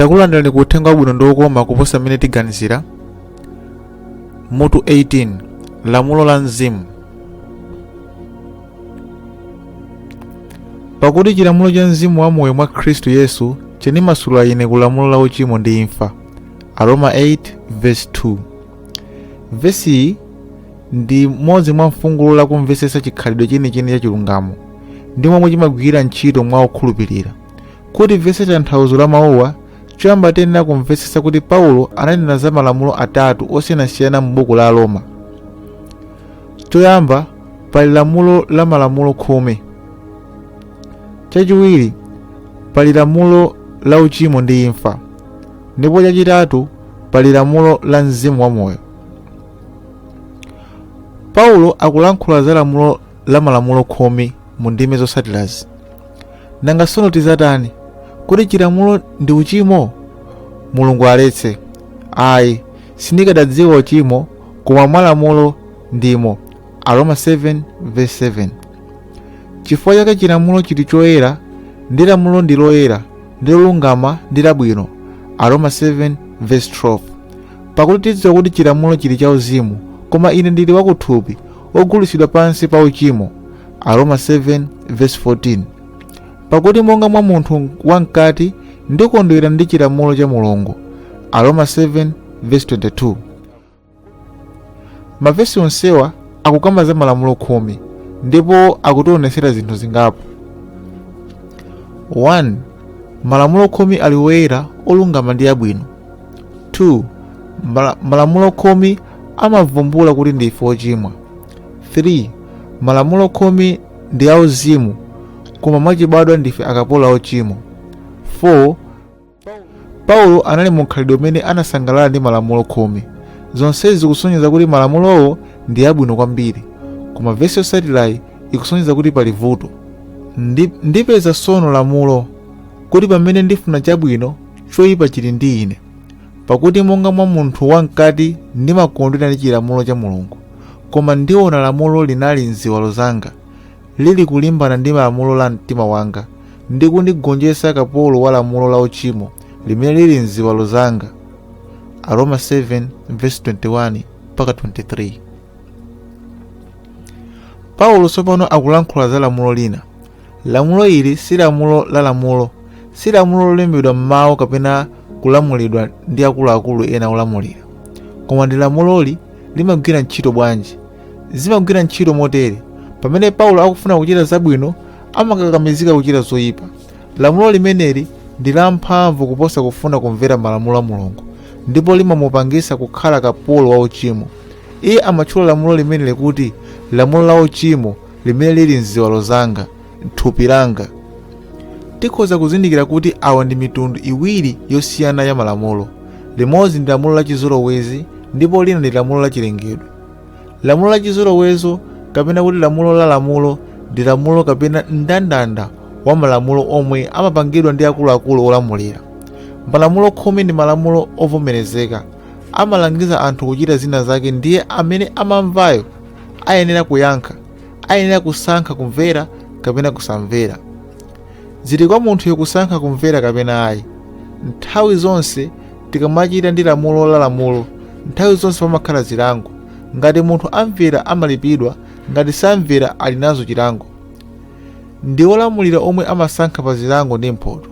Takulandirani ku uthenga wabwino ndi wokoma kuposa mmene tiganizira. Mutu 18 Lamulo la mzimu. Pakuti chilamulo cha mzimu wa moyo mwa Khristu Yesu chinimasula ine ku lamulo la uchimo ndi imfa. Aroma 8:2. Vesi iyi ndi modzi mwa mfungulo la kumvetsetsa chikhalidwe chenicheni cha chilungamo ndi momwe chimagwira ntchito mwa okhulupirira. Kuti vesi tanthauzo la mawuwa, choyamba tiyenera kumvetsetsa kuti Paulo ananena za malamulo atatu osiyanasiyana mu buku la Roma. Choyamba pali lamulo la malamulo khumi. Chachiwiri pali lamulo la uchimo ndi imfa. Ndipo chachitatu pali lamulo la mzimu wa moyo. Paulo akulankhula za lamulo la malamulo khumi mu ndime zotsatirazi. Nanga tsono tizatani? Kuti chilamulo ndi uchimo? Mulungu aletse. Ayi, sindikadadziwa uchimo, koma mwa lamulo ndimo. Aroma 7:7. Chifukwa chake chilamulo chili choyera, ndi lamulo ndi loyera, ndi lolungama ndi labwino. Aroma 7:12. Pakuti tidziwa kuti chilamulo chili cha uzimu, koma ine ndili wakuthupi, ogulitsidwa pansi pa uchimo. Aroma 7:14. Pakuti monga mwa munthu wamkati ndikondwera ndi chilamulo cha Mulungu. Aroma 7:22. Mavesi onsewa akukamba za malamulo khumi, ndipo akutionetsera zinthu zingapo. 1. Malamulo khumi ali woyera, olungama ndi abwino. 2. Malamulo khumi amavumbula kuti ndife ochimwa. 3. Malamulo khumi ndi auzimu, koma mwachibadwa ndife akapolo a uchimo. 4. Paulo anali mu khalidwe umene anasangalala ndi malamulo khumi. Zonsezi zikusonyeza kuti malamulowo ndi abwino kwambiri, koma vesi yotsatirayi ikusonyeza kuti pali vuto. Ndipeza tsono lamulo kuti pamene ndifuna chabwino, choyipa chili ndi ine. Pakuti monga mwa munthu wamkati ndimakondwera ndi chilamulo cha Mulungu, koma ndiona lamulo linali m'ziwalo zanga, lili kulimbana ndi malamulo la mtima wanga, ndi kundigonjetsa kapolo wa lamulo la uchimo limene lili m'ziwalo zanga. Aroma 7:21-23. Paulo tsopano akulankhula za lamulo lina. Lamulo ili si lamulo la lamulo, si lamulo lolembedwa m'mawu kapena kulamulidwa ndi akuluakulu ena olamulira, koma ndi lamuloli limagwira ntchito bwanji. Zimagwira ntchito motere: pamene Paulo akufuna kuchita zabwino, amakakamizika kuchita zoyipa. Lamulo limeneli ndi lamphamvu kuposa kufuna kumvera malamulo a Mulungu, ndipo limamupangisa kukhala kapolo wa uchimo. Iye amatchula lamulo limeneli kuti lamulo la uchimo limene lili m'ziwalo zanga, m'thupi langa. Tikhoza kuzindikira kuti awa ndi mitundu iwiri yosiyana ya malamulo. Limodzi ndi lamulo la chizolowezi, ndipo lina ndi lamulo la chilengedwe. Lamulo la chizolowezi kapena kuti lamulo la lamulo ndi lamulo kapena mndandanda wa malamulo omwe amapangidwa ndi akuluakulu olamulira. Malamulo khumi ndi malamulo ovomerezeka, amalangiza anthu kuchita zina zake, ndiye amene amamvayo ayenera kuyankha, ayenera kusankha kumvera kapena kusamvera. Zili kwa munthu yokusankha kumvera kapena ayi. Nthawi zonse tikamachita ndi lamulo la lamulo, nthawi zonse pamakhala zilango. Ngati munthu amvera amalipidwa, ngati samvera ali nazo chilango. Ndi olamulira omwe amasankha pa zilango ndi mphotho.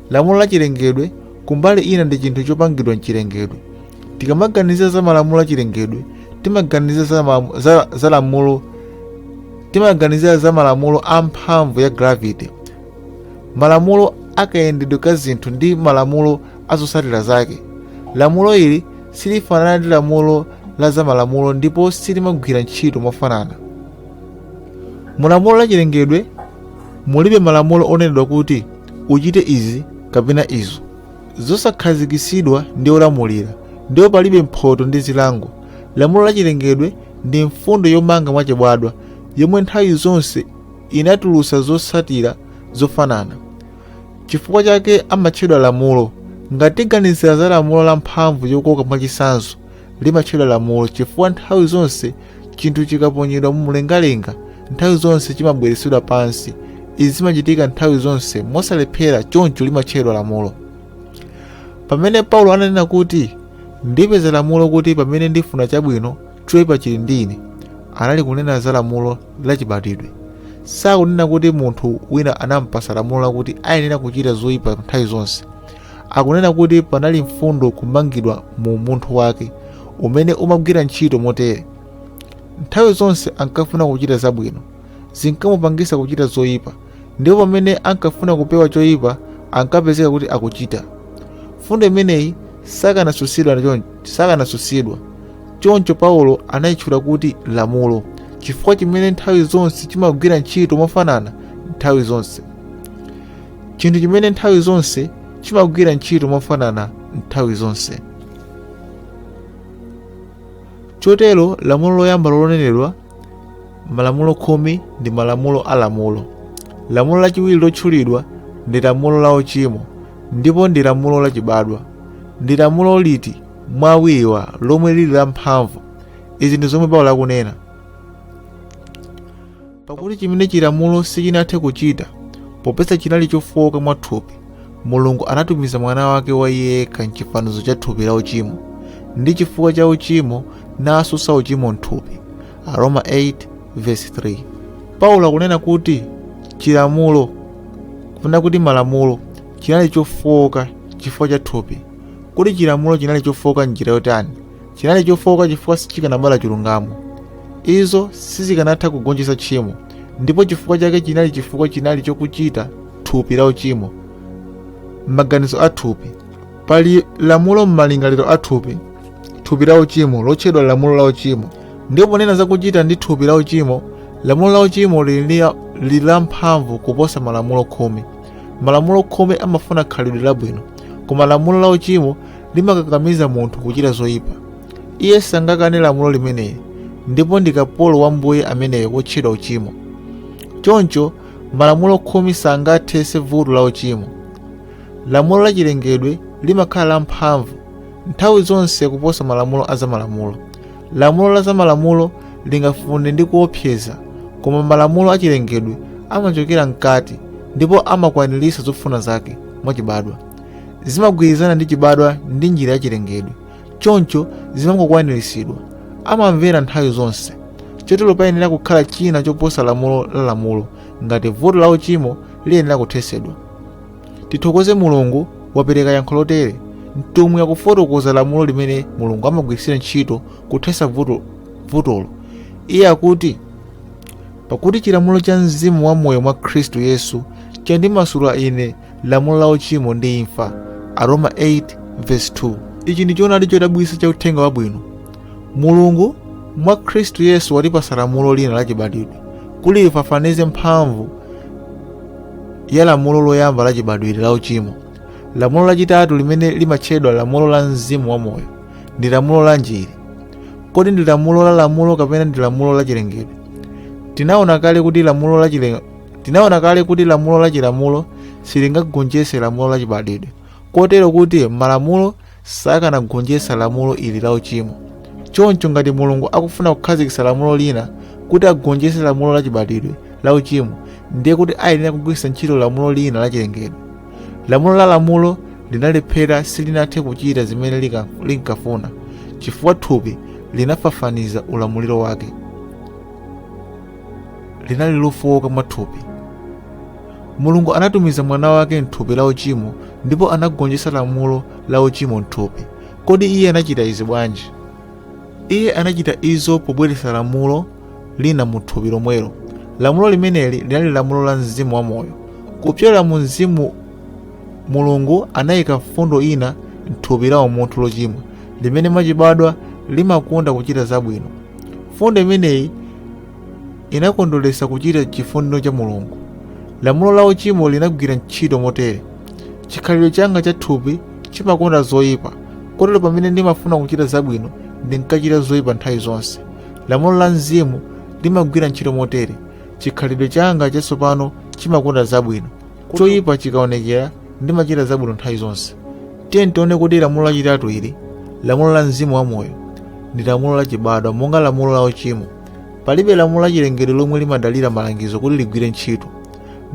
Lamulo la chilengedwe kumbali ina ndi chinthu chopangidwa m'chilengedwe. Tikamaganiza za malamulo a chilengedwe, timaganiza za malamulo amphamvu ya gravity, malamulo akayendedwe ka zinthu ndi malamulo azotsatira zake. Lamulo ili silifanana ndi lamulo la za malamulo, ndipo silimagwira ntchito mofanana. Mu lamulo la chilengedwe mulibe malamulo onenedwa kuti uchite izi kapena izo. Zosakhazikitsidwa ndi olamulira, ndipo palibe mphotho ndi zilango. Lamulo la chilengedwe ndi mfundo yomanga mwachibadwa, yomwe nthawi zonse inatulutsa zotsatira zofanana. Chifukwa chake amatchedwa lamulo. Ngati tiganizira za lamulo la mphamvu yokoka mwachitsanzo, limatchedwa lamulo chifukwa nthawi zonse chinthu chikaponyedwa mu mlengalenga, nthawi zonse chimabweretsedwa pansi. Izi zimachitika nthawi zonse mosalephera, choncho limatchedwa lamulo. Pamene Paulo ananena kuti ndipeza lamulo kuti pamene ndifuna chabwino choyipa chili ndi ine, anali kunena za lamulo lachibadwidwe. Sakunena kuti munthu wina anampasa lamulo lakuti ayenera kuchita zoyipa nthawi zonse. Akunena kuti panali mfundo kumangidwa mu munthu wake umene umagwira ntchito motere. Nthawi zonse ankafuna kuchita zabwino, zinkamupangisa kuchita zoyipa, ndipo pamene ankafuna kupewa choyipa ankapezeka kuti akuchita. Fundo imeneyi sakanasusidwa. Choncho Paulo anayitchula kuti lamulo, chifukwa chimene nthawi zonse chimagwira ntchito mofanana nthawi zonse. Chinthu chimene nthawi zonse chimagwira ntchito mofanana nthawi zonse. Chotero lamulo loyamba lolonenedwa, malamulo 10 ndi malamulo a lamulo. Lamulo lachiwiri lotchulidwa ndi lamulo la uchimo, ndipo ndi lamulo lachibadwa. Ndi lamulo liti mwa awiriwa lomwe lili la mphamvu. Izi ndi zomwe Paulo akunena. Pakuti chimene chilamulo sichinathe kuchita, popeza chinali chofowoka mwa thupi, Mulungu anatumiza mwana wake wa Iye yekha m'chifanizo cha thupi la uchimo, ndi chifukwa cha uchimo nasusa uchimo m'thupi. Aroma 8:3. Paulo akunena kuti chilamulo, kapena kuti malamulo, chinali chofowoka chifukwa cha thupi. Kuti chilamulo chinali chofowoka njira yotani? Chinali chofowoka chifukwa sichikanabala chilungamo. Izo sizikanatha kugonjetsa tchimo, ndipo chifukwa chake chinali chokuchita thupi la uchimo, maganizo a thupi. Pali lamulo m'malingaliro a thupi, thupi la uchimo lotchedwa lamulo la uchimo. Ndipo ponena za kuchita ndi thupi la uchimo, lamulo la uchimo lili la mphamvu kuposa malamulo 10. Malamulo 10 amafuna khalidwe labwino, koma lamulo la uchimo limakakamiza munthu kuchita zoyipa. Iye sangakane lamulo limeneli, ndipo ndi kapolo wa mbuye ameneyo wotchedwa uchimo. Choncho malamulo 10 sangathetse vuto la uchimo. Lamulo la chilengedwe limakhala la mphamvu nthawi zonse kuposa malamulo a zamalamulo. Lamulo la zamalamulo lingafune ndi kuopseza, koma malamulo a chilengedwe amachokera mkati ndipo amakwaniritsa zofuna zake mwachibadwa. Zimagwirizana ndi chibadwa ndi njira ya chilengedwe, choncho zimangokwaniritsidwa. Amamvera nthawi zonse. Chotero payenera kukhala china choposa lamulo la lamulo ngati vuto la uchimo liyenera kuthetsedwa. Tithokoze Mulungu wapereka yankho lotere. Mtumwi akufotokoza lamulo limene Mulungu amagwiritsira ntchito kuthetsa vutolo. Iye akuti, pakuti chilamulo cha mzimu wa moyo mwa Khristu Yesu chandimasula ine lamulo la uchimo ndi imfa. Aroma 8:2. Ichi ndi choonadi chodabwitsa cha uthenga wabwino. Mulungu mwa Khristu Yesu watipasa lamulo lina lachibadwidwe kuti lifafanize mphamvu ya lamulo loyamba lachibadwidwe la uchimo. Lamulo lachitatu limene limatchedwa lamulo la mzimu wa moyo ndi lamulo la njiri. Kodi ndi lamulo la lamulo kapena ndi lamulo la chilengedwe? Tinaona kale kuti lamulo la chilamulo silingagonjetse lamulo la chibadwidwe, kotero kuti malamulo sakanagonjetsa lamulo ili la uchimo. Choncho ngati Mulungu akufuna kukhazikitsa lamulo lina kuti agonjetse lamulo la chibadwidwe la uchimo, ndiye kuti ayenera kugwiritsa ntchito lamulo lina la chilengedwe. Lamulo la lamulo linalephera silinathe kuchita zimene linkafuna, chifukwa thupi linafafaniza ulamuliro wake. Linali lofowoka mwa thupi. Mulungu anatumiza mwana wake m'thupi la uchimo, ndipo anagonjetsa lamulo la uchimo m'thupi. Kodi iye anachita izi bwanji? Iye anachita izo pobweretsa lamulo lina mu thupi lomwelo. Lamulo limeneli linali lamulo la mzimu wa moyo. Kupyola mu mzimu, Mulungu anayika fundo ina m'thupi la umunthu lochimwa, limene mwachibadwa limakonda kuchita zabwino. Fundo imeneyi inakondweretsa kuchita chifuniro cha Mulungu. Lamulo la uchimo linagwira ntchito motere: chikhalidwe changa cha thupi chimakonda zoyipa, kotero pamene ndimafuna kuchita zabwino ndinkachita zoyipa nthawi zonse. Lamulo la mzimu limagwira ntchito motere: chikhalidwe changa chatsopano chimakonda zabwino, choyipa chikaonekera ndimachita zabwino nthawi zonse. Tiye tione kuti lamulo lachitatu ili, lamulo la mzimu wa moyo, ndi lamulo lachibadwa monga lamulo la uchimo. Palibe lamulo la chilengedwe lomwe limadalira malangizo kuti ligwire ntchito.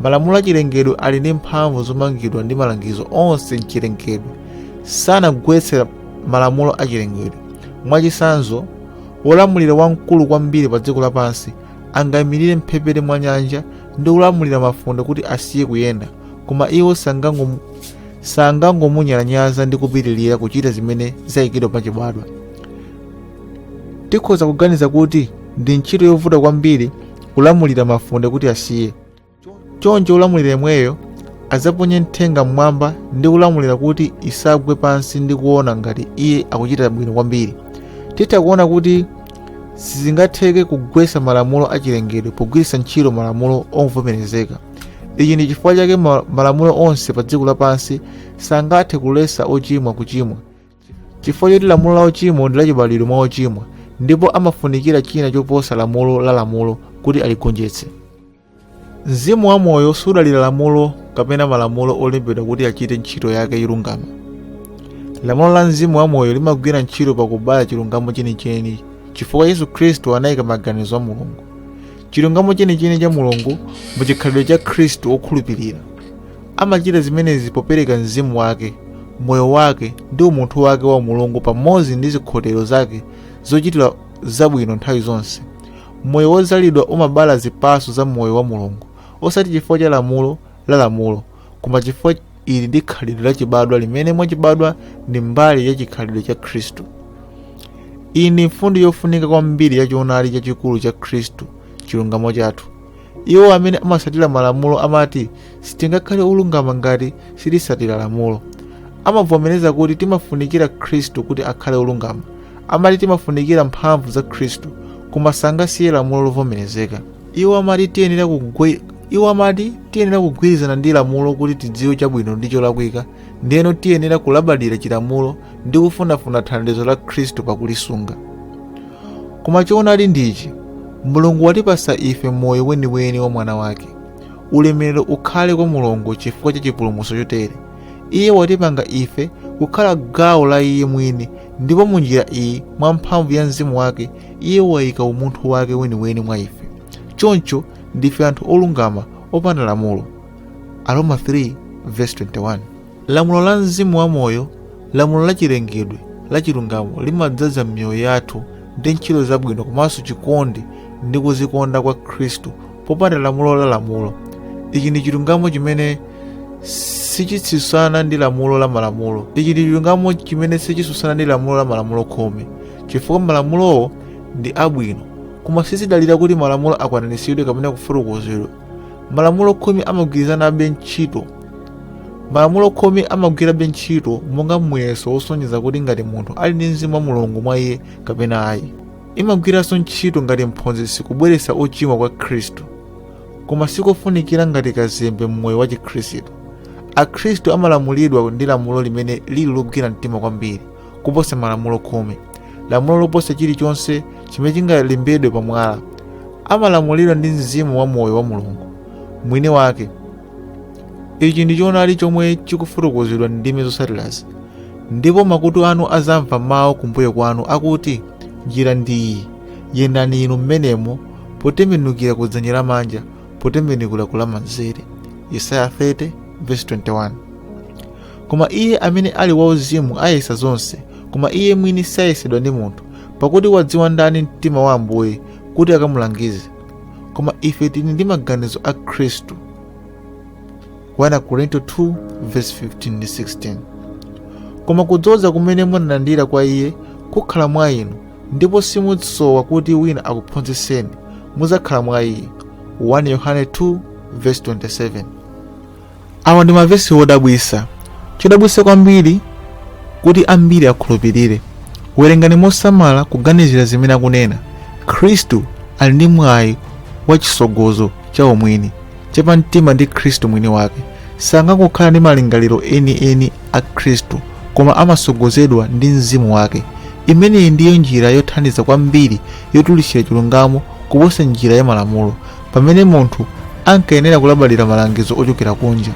Malamulo a chilengedwe ali ndi mphamvu zomangidwa ndi malangizo onse m'chilengedwe. sanagwetse malamulo achilengedwe. Mwachisanzo, wolamulira wamkulu kwambiri pa dziko lapansi angayimirire mphepete mwa nyanja ndi kulamulira mafunde kuti asiye kuyenda, koma iwo sangangomunyalanyaza ndi kupitirira kuchita zimene zayikidwa pachibadwa. Tikhoza kuganiza kuti ndi ntchito yovuta kwambiri kulamulira mafunde kuti asiye. Choncho wolamulira yemweyo azaponye mthenga mmwamba ndi kulamulira kuti isagwe pansi ndi kuona ngati iye akuchita bwino kwambiri. Titha kuona kuti sizingatheke kugwetsa malamulo achilengedwe pogwiritsa ntchito malamulo ovomerezeka. Ichi ndi chifukwa chake malamulo onse pa dziko lapansi sangathe kuletsa ochimwa kuchimwa, chifukwa choti lamulo la uchimo ndi lachibadwidwe mwa ochimwa, ndipo amafunikira china choposa lamulo la lamulo kuti aligonjetse. Mzimu wa moyo sudalira lamulo kapena malamulo olembedwa kuti achite ntchito yake yolungama. Lamulo la mzimu wa moyo limagwira ntchito pakubala chilungamo chenicheni, chifukwa Yesu Khristu anayika maganizo a Mulungu. Chilungamo chenicheni cha Mulungu muchikhalidwe cha Khristu wokhulupirira. Amachita zimenezi popereka mzimu wake, moyo wake ndi umunthu wake wa Mulungu pamodzi ndi zikhotero zake zochitira zabwino nthawi zonse. Moyo wozalidwa umabala zipatso za moyo wa Mulungu, osati chifukwa cha lamulo, koma chifukwa ili ndi khalidwe lachibadwa limene mwachibadwa ndi mbali ya chikhalidwe cha Khristu. Iyi ndi mfundo yofunika kwambiri ya choonadi chachikulu cha Khristu, chilungamo chathu. Iwo amene amasatira malamulo amati sitingakhale olungama ngati sitisatira lamulo. Amavomereza kuti timafunikira Khristu kuti akhale olungama. Amati timafunikira mphamvu za Khristu, koma sangasiye lamulo lovomerezeka. Iwo amati tiyenera kugwirizana ndi lamulo kuti tidziwe chabwino ndi cholakwika, ndiyeno tiyenera kulabadira chilamulo ndi kufunafuna thandizo la Khristu pakulisunga. Koma choonadi ndichi, Mulungu watipasa ife moyo weniweni wa mwana wake. Ulemerero ukhale kwa Mulungu chifukwa cha chipulumutso chotere. Iye watipanga ife kukhala gawo la Iye mwini, ndipo munjira iyi mwa mphamvu ya mzimu wake Iye wayika umunthu wake weniweni mwa ife. Choncho ndife anthu olungama opanda lamulo. Aroma 3:21. Lamulo la mzimu wa moyo, lamulo la chilengedwe la chilungamo limadzaza m'miyoyo yathu ndi ntchito zabwino komanso chikondi ndi kuzikonda kwa Khristu popanda lamulo la lamulo. Ichi ndi chilungamo chimene sichitsutsana ndi lamulo la malamulo. Ichi ndi chilungamo chimene sichitsutsana ndi lamulo la malamulo khumi, chifukwa malamulowo ndi abwino, koma sizidalira kuti malamulo akwaniritsidwe kapena kufotokozedwa. Malamulo khumi amagwirizanabe ntchito. Malamulo khumi amagwirabe ntchito monga muyeso wosonyeza kuti ngati munthu ali ndi mzimu wa Mulungu mwa iye kapena ayi. Imagwiranso ntchito ngati mphunzitsi kubweretsa ochimwa kwa Khristu, koma sikofunikira ngati kazembe mmoyo wa Chikhristu. Akhristu amalamulidwa ndi lamulo limene lili logwira mtima kwambiri kuposa malamulo khumi, lamulo loposa chilichonse chimene chingalembedwe pamwala. Amalamulidwa ndi mzimu wa moyo wa Mulungu mwini wake. Ichi ndi choonadi chomwe chikufotokozedwa ndime zotsatirazi. Ndipo makutu anu azamva mawu kumbuyo kwanu akuti, njira ndi iyi, yendani inu mmenemo, potembenukira kudzanja lamanja, potembenukira kulamanzere. Yesaya 30:21. Koma iye amene ali wauzimu ayesa zonse, koma iye mwini sayesedwa ndi munthu, pakuti wadziwa ndani mtima wa Ambuye kuti akamulangize. Koma ife tili ndi maganizo a Khristu. 1 Korinto 2:15-16. Koma kudzoza kumene munalandira kwa iye kukhala mwa inu, ndipo simutsowa kuti wina akuphunzitseni, muzakhala mwa iye. 1 Yohane 2:27. Awa ndi mavesi wodabwisa. Chodabwisa kwambiri kuti ambiri akhulupirire. Werengani mosamala kuganizira zimene akunena. Khristu ali ndi mwayi wa chisogozo cha umwini chapamtima ndi Khristu mwini wake. Sangakukhala ndi malingaliro eni a Khristu, koma amasogozedwa ndi mzimu wake. Imeneyi ndiyo njira yothandiza kwambiri yotulitsira chilungamo kuposa njira ya malamulo, pamene munthu ankayenera kulabadira malangizo ochokera kunja.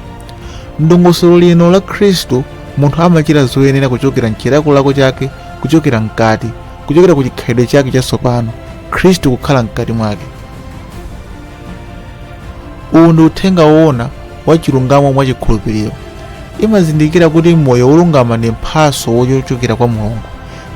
Ndongosolo lino la Khristu, munthu amachita zoyenera kuchokera mchilakolako chake, kuchokera mkati, kuchokera ku chikhalidwe chake chatsopano, Khristu kukhala mkati mwake. Uwu ndi uthenga woona wa chilungamo mwa chikhulupiriro. imazindikira kuti moyo wolungama ndi mphatso wochokera kwa Mulungu,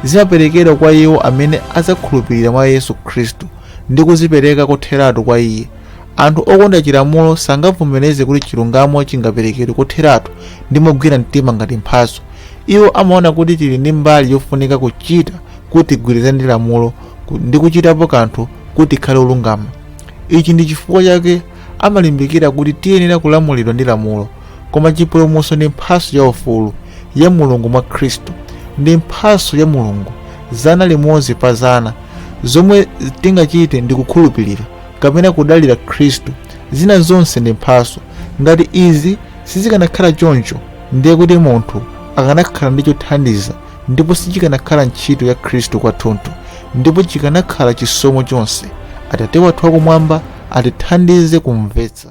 zimaperekedwa kwa iwo amene azakhulupirira mwa Yesu Khristu ndi kuzipereka kotheratu kwa Iye. Anthu okonda chilamulo sangavomereze kuti chilungamo chingaperekedwe kotheratu ndi mogwira mtima ngati mphatso. Iwo amaona kuti tili ndi mbali yofunika kuchita kuti tigwirizane ndi lamulo ndi kuchitapo kanthu kuti ikhale olungama. Ichi ndi chifukwa chake amalimbikira kuti tiyenera kulamulidwa ndi lamulo, koma chipulumutso ndi mphatso ya ufulu ya Mulungu mwa Khristu. Ndi mphatso ya Mulungu 100%. Zomwe tingachite ndi kukhulupirira kapena kudalira Khristu. Zina zonse ndi mphatso. Ngati izi sizikanakhala choncho, ndiye kuti munthu akanakhala ndi chothandiza ndipo sichikanakhala ntchito ya Khristu kwathunthu, ndipo chikanakhala chisomo chonse. Atate wathu wakumwamba atithandize kumvetsa.